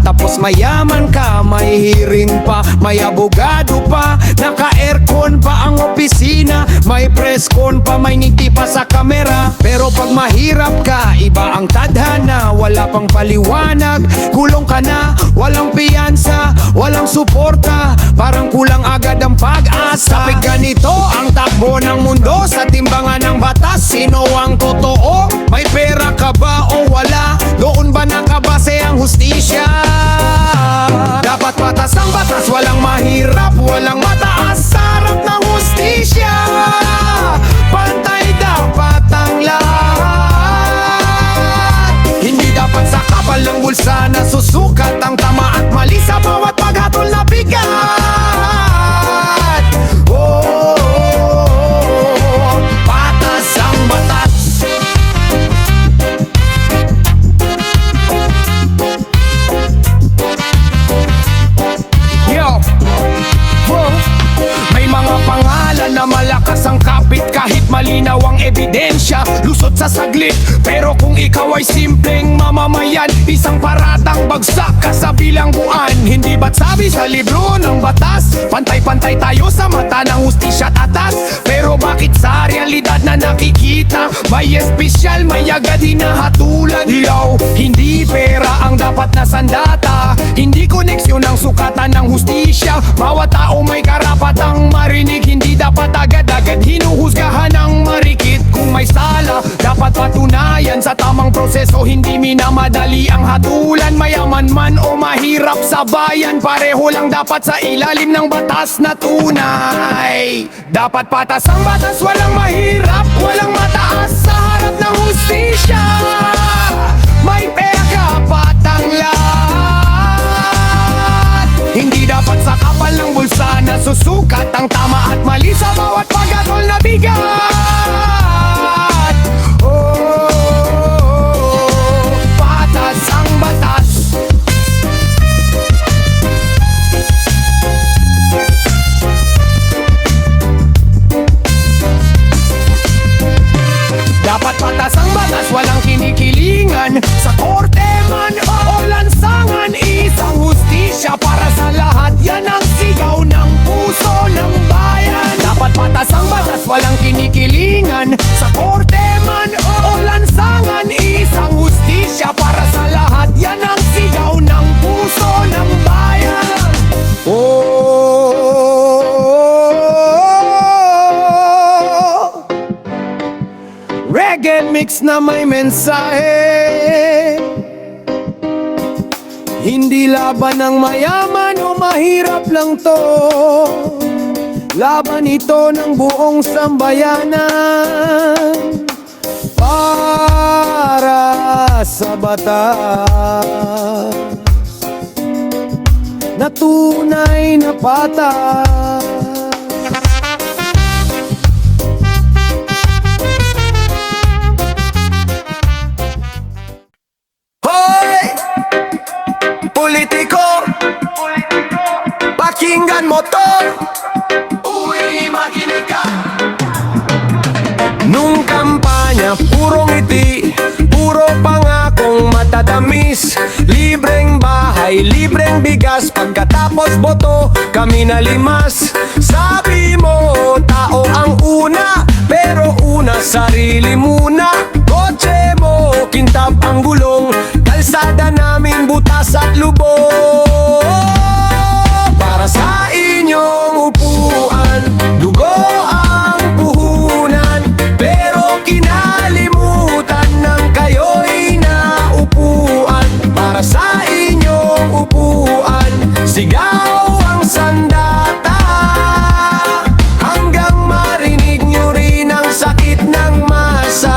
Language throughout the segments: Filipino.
Tapos mayaman ka, may hearing pa, may abogado pa, naka-aircon pa ang opisina, may press con pa, may ngiti pa sa kamera. Pero pag mahirap ka, iba ang tadhana, wala pang paliwanag, kulong ka na, walang piyansa, walang suporta, parang kulang agad ang pag-asa. Kapag ganito ang takbo ng mundo sa timbangan ng batas, sino ang totoo? May pera ka ba o wala? Doon ba nakabase ang hustisya? Dapat patas ang batas, walang mahirap, walang mataas sa harap ng hustisya. Pantay dapat ang lahat, hindi dapat sa kapal ng bulsa na susukat ang tama at mali sa bawat paghatol na bigat. Patas ang batas. May mga pangalan na malakas ang kapit kahit malinaw ang ebidensya. Lusot sa saglit, pero kung ikaw ay simpleng mamamayan, isang paratang bagsak ka sa bilangguan. Hindi ba't sabi sa libro ng batas, pantay-pantay tayo sa mata ng hustisya at atas? Pero bakit sa realidad na nakikita, may espesyal, may agad hinahatulan? Yo, hindi pera ang dapat na sandata, hindi koneksyon ang sukatan ng hustisya. Bawat tao may karapatang marinig, hindi dapat agad-agad hinuhusgahan ng marikit. Kung may sala, dapat patunayan sa tamang proseso, hindi minamadali ang hatulan. Mayaman man o mahirap sa bayan, pareho lang dapat sa ilalim ng batas na tunay. Dapat patas ang batas, walang mahirap, walang mataas sa harap ng hustisya. May pera patang lahat, hindi dapat sa kapal ng bulsa na susukat ang tama at mali sa bawat paghatol na bigat. Patas ang batas. Dapat patas ang batas, walang kinikilingan, sa korte man o lansangan. Isang hustisya para sa lahat, yan ang sigaw ng puso ng bayan. Dapat patas ang batas, walang kinikilingan, sa korte man o lansangan. Isang hustisya para sa lahat, yan ang sigaw ng puso ng bayan. Reggae mix na may mensahe, hindi laban ng mayaman o mahirap lang to, laban ito ng buong sambayanan. Para sa batas na tunay na patas. Politiko, pakinggan mo to, uy, makinig ka. Nung kampanya, puro ngiti, puro pangakong matatamis, libreng bahay, libreng bigas, pagkatapos boto, kami nalimas. Sabi mo, tao ang una, pero una sarili muna. Kotse mo, kintab ang gulong, kalsada namin butas at lubog. Para sa inyong upuan, dugo ang puhunan, pero kinalimutan ng kayo'y naupuan. Para sa inyong upuan, sigaw ang sandata, hanggang marinig nyo rin ang sakit ng masa.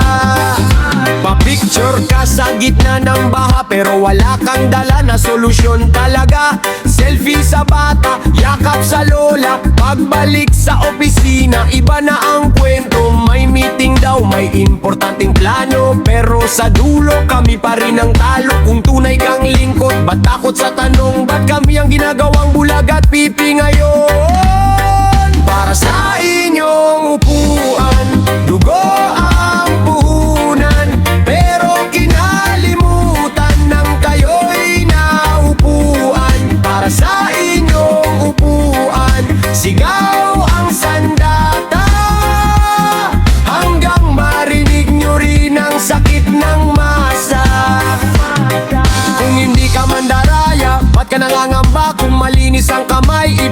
Pa-picture ka sa gitna ng baha, pero wala kang dala na solusyon talaga. Selfie sa bata, yakap sa lola, pagbalik sa opisina, iba na ang kwento. May meeting daw, may importanteng plano, pero sa dulo kami pa rin ang talo. Kung tunay kang lingkod, ba't takot sa tanong? Ba't kami ang ginagawang bulag at pipi ngayon? Para sa inyong upuan, dugo ang puhunan, pero kinalimutan ng kayo'y naupuan.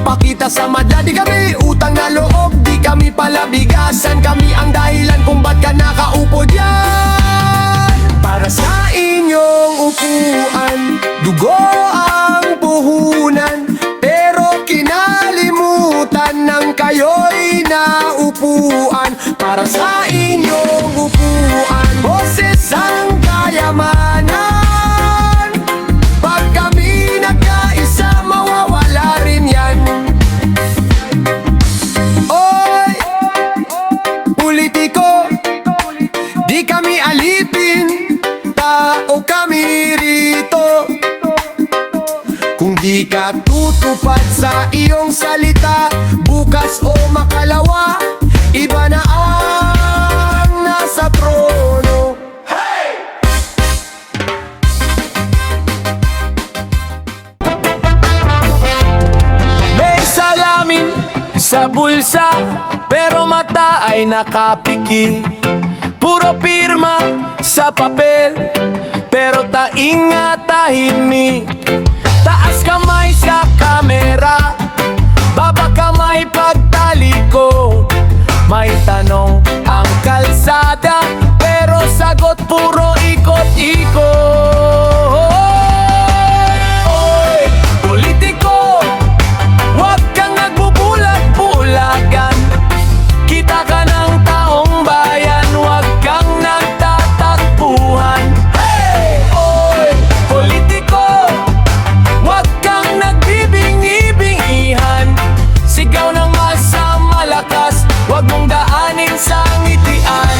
pakita sa madla. Di kami utang na loob, di kami palabigasan. Kami ang dahilan kung ba't ka nakaupo dyan. Para sa inyong upuan, dugo ang puhunan, pero kinalimutan ng kayo'y naupuan. Para sa inyong upuan, boses ang kayamanan. Pag kami nagkaisa, mawawala rin yan. Oy, politiko, di kami alipin, tao kami rito. Kung di ka tutupad sa iyong salita, bukas o makalawa, iba na ang nasa trono. May salamin sa bulsa, pero mata ay nakapiki. Puro pirma sa papel, pero taing nga tahimik. Taas kamay sa kamera, baba kamay pagtaliko. May tanong ang kalsada, pero sagot puro ikot-ikot. Oy, politiko, huwag kang nagbubulag-bulagan. Kita ka ng taong bayan, huwag kang nagtatakbuhan. Hey! Oy, politiko, huwag kang nagbibingi-bingihan. Sigaw ng masa malakas, huwag mong daanin sa ngitian.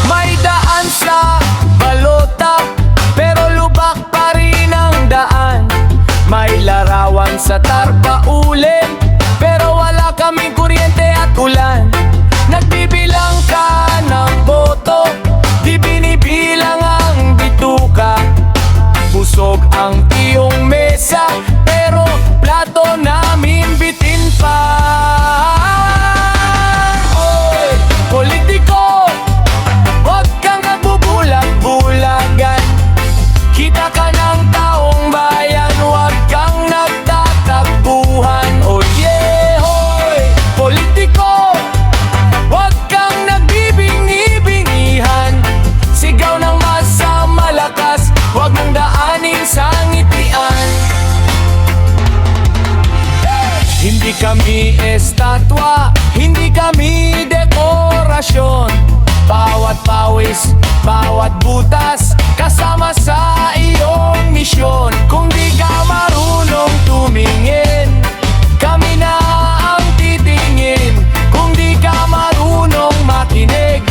May daan sa balota, pero lubak pa rin ang daan. May larawan sa tarpaulin, pero wala kaming kuryente at ulan. Nagbibilang ka ng boto, di binibilang ang bituka. Busog ang iyong mesa, pero plato namin bitin pa. Oy, politiko, huwag kang nagbubulag-bulagan. Kita ka ng taong bayan, huwag kang nagtatakbuhan. Oh yeah, hoy, politiko, huwag kang nagbibingi-bingihan. Sigaw ng masa malakas, huwag mong daanin sa ngitian. Hindi kami estatwa, hindi kami dekorasyon. Bawat pawis, bawat butas, kasama sa iyong misyon. Kung di ka marunong tumingin, kami na ang titingin. Kung di ka marunong makinig,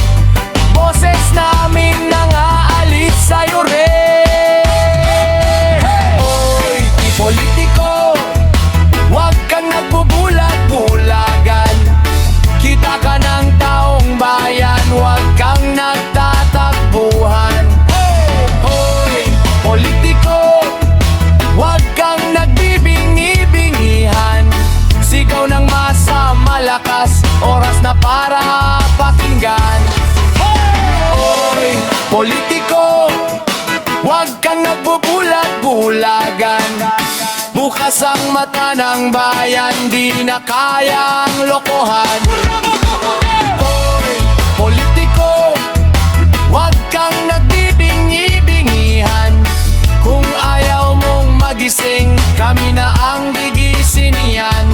boses namin nang aalis sa'yo rin. Oy, politiko, huwag kang nagbubulag-bulagan. Kita ka ng taong bayan, huwag kang nagtatakbuhan. Hoy, politiko, huwag kang nagbibingi-bingihan. Sigaw ng masa malakas, oras na para pakinggan. Hoy, politiko, huwag kang nagbubulag-bulagan. Bukas ang mata ng bayan, di na kayang lokohan. Hoy, politiko, huwag kang nagbibingi-bingihan. Kung ayaw mong magising, kami na ang gigising niyan.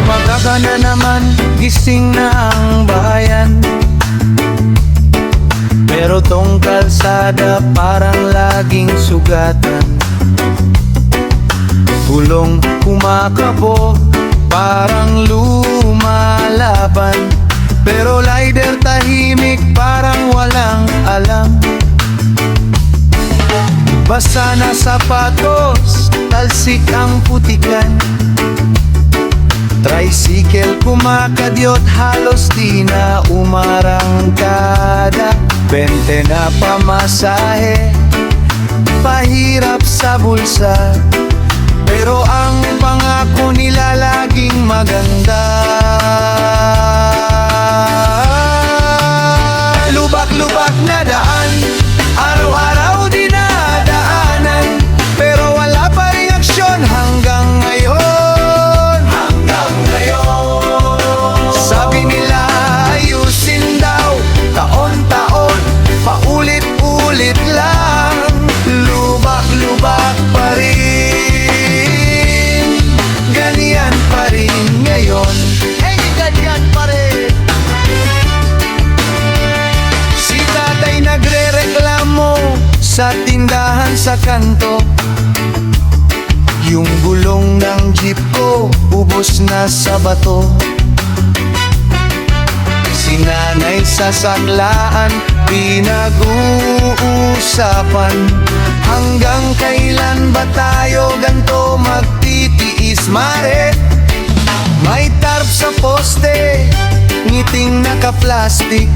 Mapagaga na naman, gising na ang bayan. Pero tong kalsada parang laging sugatan. Gulong kumakabog, parang lumalaban. Pero rider tahimik, parang walang alam. Basa na sapatos, talsik ang putikan. Tricycle kumakadyot, halos di na umarangkada. 20 na pamasahe, pahirap sa bulsa. Pero ang pangako nila laging maganda. tindahan sa kanto. Yung gulong ng jeep ko, ubos na sa bato. Si nanay sa saklaan, pinag-uusapan. Hanggang kailan ba tayo ganto magtitiis, mare? May tarp sa poste, ngiting naka-plastic.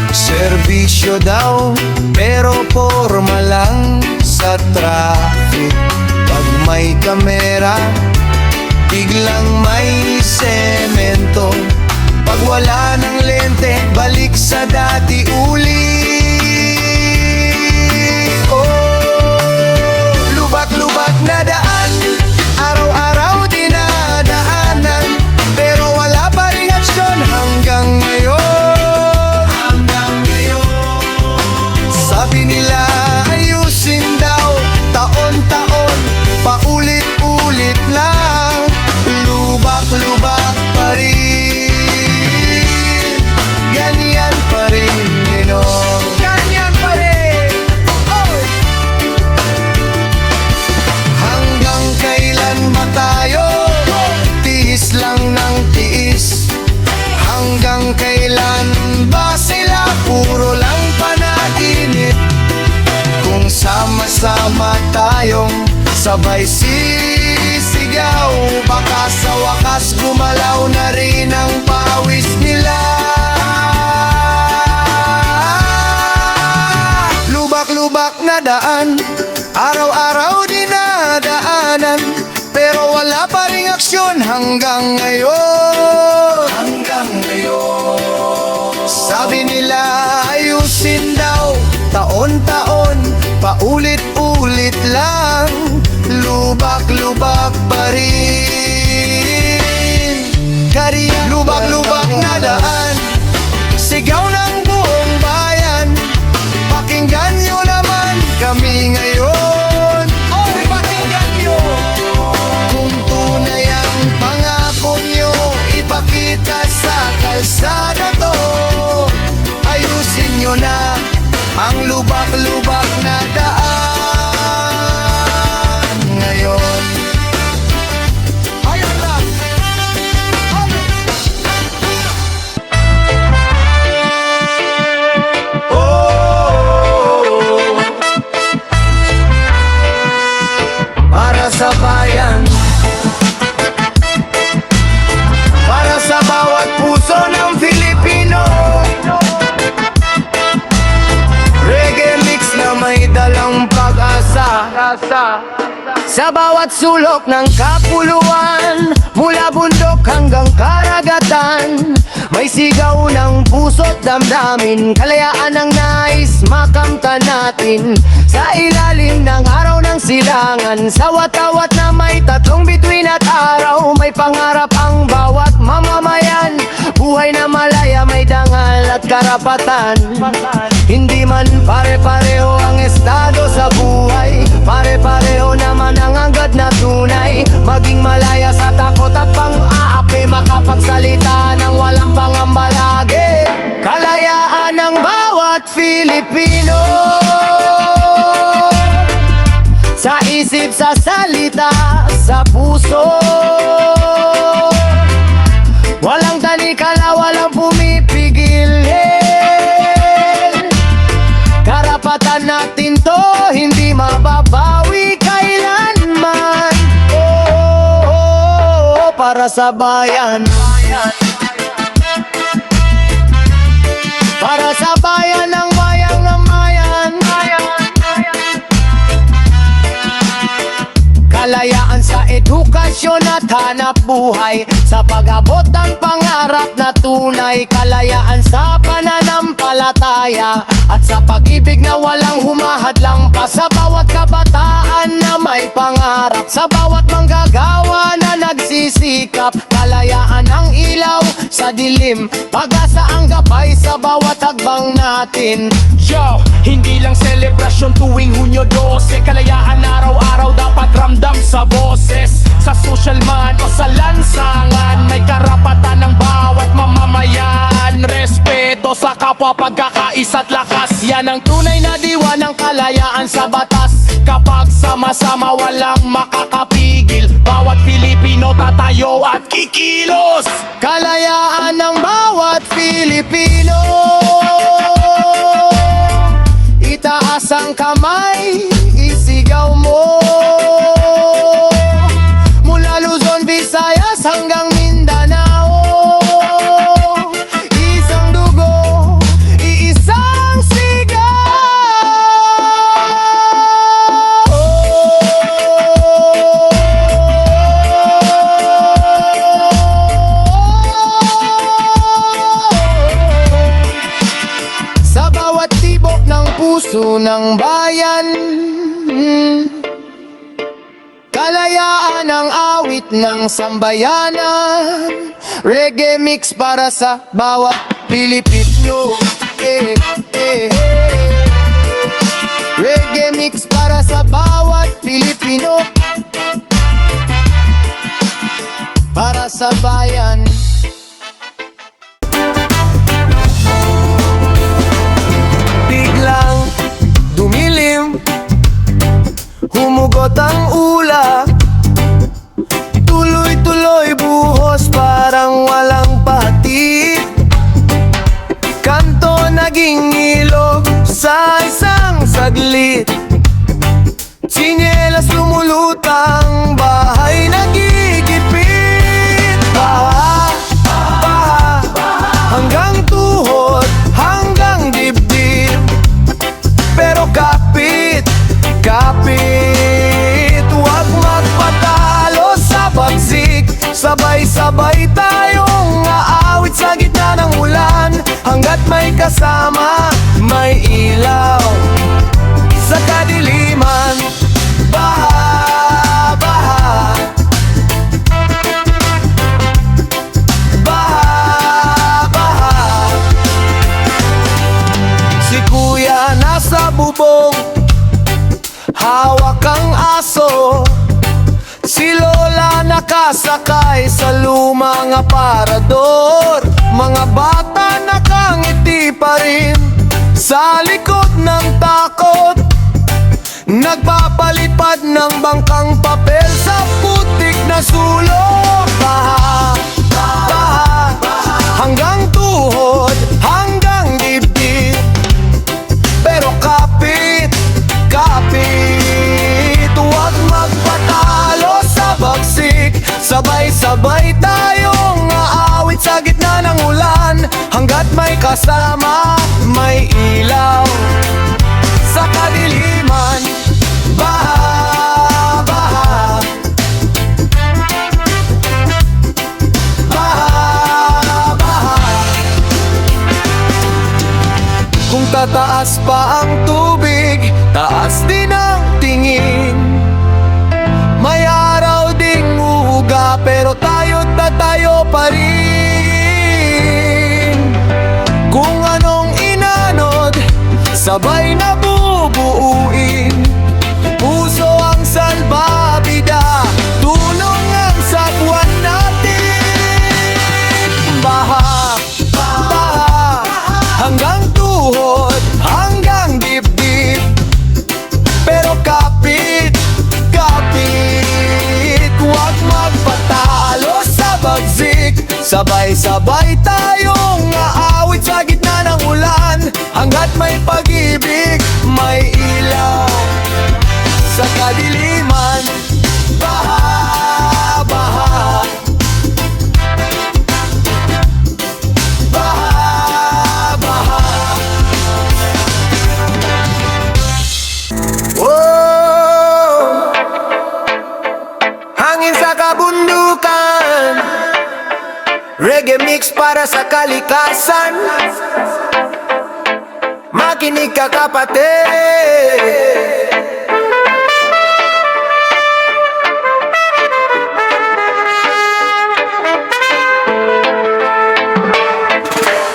Serbisyo daw, pero porma lang sa traffic. Pag may kamera, biglang may semento. Pag wala ng lente, balik sa dati ulit. Oh, lubak-lubak na daan, araw-araw dinadaanan, pero wala pa ring aksyon hanggang ngayon. Sabi nila ayusin daw, taon-taon, paulit-ulit lang. Lubak-lubak pa rin, ganyan pa rin, ganyan pa rin. Oy! Hanggang kailan ba tayo tiis lang ng tiis? Hanggang kailan ba sila puro lang panaginip? Kung sama-sama tayong sabay sisigaw, baka sa wakas gumalaw na rin ang pawis nila. Lubak-lubak na daan, araw-araw dinadaanan, pero wala pa ring aksyon hanggang ngayon. Sabi nila ayusin daw, taon-taon, paulit-ulit lang. Lubak-lubak pa rin, lubak-lubak na daan, sigaw ng buong bayan. Pakinggan nyo naman kami ngayon. Oh, pakinggan nyo. Kung tunay ang pangako nyo, ipakita sa kalsada to. Ayusin nyo na ang lubak-lubak na daan ngayon. Ayun lang. Oh, para sa bayan, para sa bawat puso ng Filipino. Reggae mix na may dalang pag-asa. Sa bawat sulok ng kapuluan, mula bundok hanggang karagatan, may sigaw ng puso't damdamin, kalayaan ang nais makamtan natin. Sa ilalim ng araw ng silangan, sa watawat na may tatlong bituin at araw, may pangarap ang bawat mamamayan. Buhay na malaya, may dangal at karapatan. Hindi man pare-pareho ang estado sa buhay, pare-pareho naman ang agad na tunay. Maging malaya sa takot at pang-aapi, makapagsalita ng walang pangamba lagi. Kalayaan ng bawat Filipino, sa isip, sa salita, sa puso. Walang tanikala, walang pumipigil. Karapatan natin to, hindi mababawi kailanman. Oh, para sa bayan, para sa bayan ng bayang ng bayan. Kalayaan sa edukasyon at hanap buhay, sa pag-abot ng pangarap na tunay. Kalayaan sa pananampalataya at sa pag-ibig na walang humahadlang pa. Sa bawat kabataan na may pangarap, sa bawat manggagawa na nagsisikap. Kalayaan ang ilaw sa dilim, pag-asa ang gabay sa bawat hagbang natin. Yo, hindi lang selebrasyon tuwing Hunyo 12. Kalayaan araw-araw dapat ramdam sa boses. Sa social man o sa lansangan, may karapatan ng bawat mamamayan. Respeto sa kapwa kapwa, pagkakaisa't lakas. Yan ang tunay na diwa ng kalayaan sa batas. Kapag sama-sama walang makakapigil, bawat Pilipino tatayo at kikilos. Kalayaan ng bawat Pilipino. Itaas ang kamay, isigaw mo. Mula Luzon, Visayas hanggang Mindanao. Isang dugo, iisang sigaw. Sa bawat tibok ng puso ng bayan, kalayaan ang awit ng sambayanan. Reggae mix para sa bawat Pilipino. Reggae mix para sa bawat Pilipino. Para sa bayan. Biglang dumilim, humugot ang ulap. Tuloy-tuloy buhos parang walang patid. Kanto naging ilog sa isang saglit. Tsinelas lumulutang, bahay nagigipit. Baha, baha, hanggang tuhod, hanggang dibdib. Pero kapit, kapit, huwag magpatalo sa bagsik. Sabay-sabay tayong aawit sa gitna ng ulan. Hanggat may kasama, may ilaw sa kadiliman. Baha, baha, baha, baha. Si kuya nasa bubong, hawak ang aso. Si lola nakasakay sa lumang aparador. Mga bata nakangiti pa rin sa likod ng takot. Nagpapalipad ng bangkang papel sa putik na sulok. Baha, baha, hanggang tuhod, hanggang dibdib. Pero kapit, kapit, huwag magpatalo sa bagsik. Sabay-sabay tayong aawit sa gitna ng ulan. Hanggat may kasama, may ilaw sa kadiliman. Baha, baha, baha, baha. Kung tataas pa ang tubig, taas din ang tingin. May araw ding uuga, pero tayo't tatayo pa rin. Kung anong inanod, sabay na bubuuin. Puso ang salbabida, tulong ang sagwan natin. Baha, baha, hanggang tuhod, hanggang dibdib. Pero kapit, kapit, huwag magpatalo sa bagsik. Sabay-sabay tayong aawit sa gitna ng ulan. Hanggat may pag-ibig, may ilaw sa kadiliman. Baha, baha, baha, baha. Oh, hangin sa kabundukan, reggae mix para sa kalikasan. Makinig ka kapatid.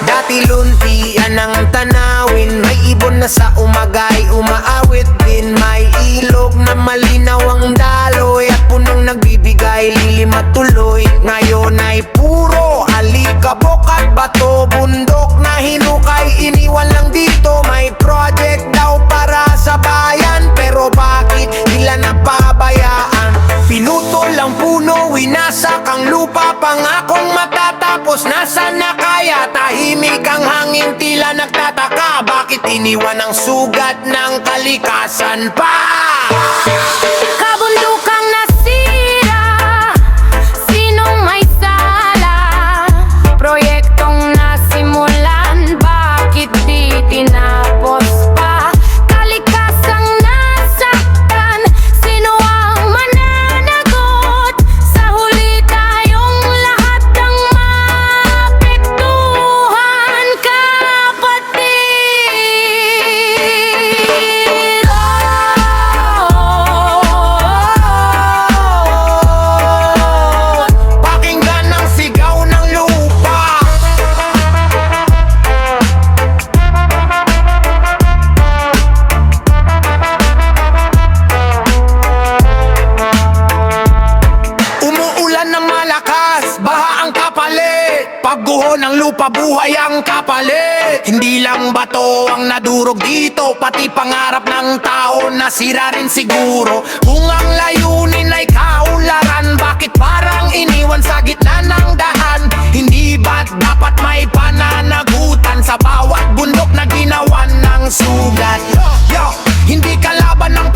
Dati luntian ang tanawin, may ibon na sa umagay umaawit din. May ilog na malinaw ang daloy at punong nagbibigay lilim at tuloy. Ngayon ay puro alikabok at bato, bundok na hinukay ini langit tila nagtataka, bakit iniwan ang sugat ng kalikasan pa? Kabundukang nasira, sinong may sala? Proyektong nasimulan, bakit di tinapos pa? Kalikasang nasaktan, sino ang mananagot? Sa huli tayong lahat ang maapektuhan, kapatid. Pakinggan ang sigaw ng lupa. Umuulan ng malakas, baha ang kapalit. Pagguho ng lupa, buhay ang kapalit. Hindi lang bato ang nadurog dito, pati pangarap ng tao nasira rin siguro. Kung ang layunin ay kaunlaran, bakit parang iniwan sa gitna ng dahan? Hindi ba't dapat may pananagutan sa bawat bundok na ginawan ng sugat? Yo, hindi kalaban ng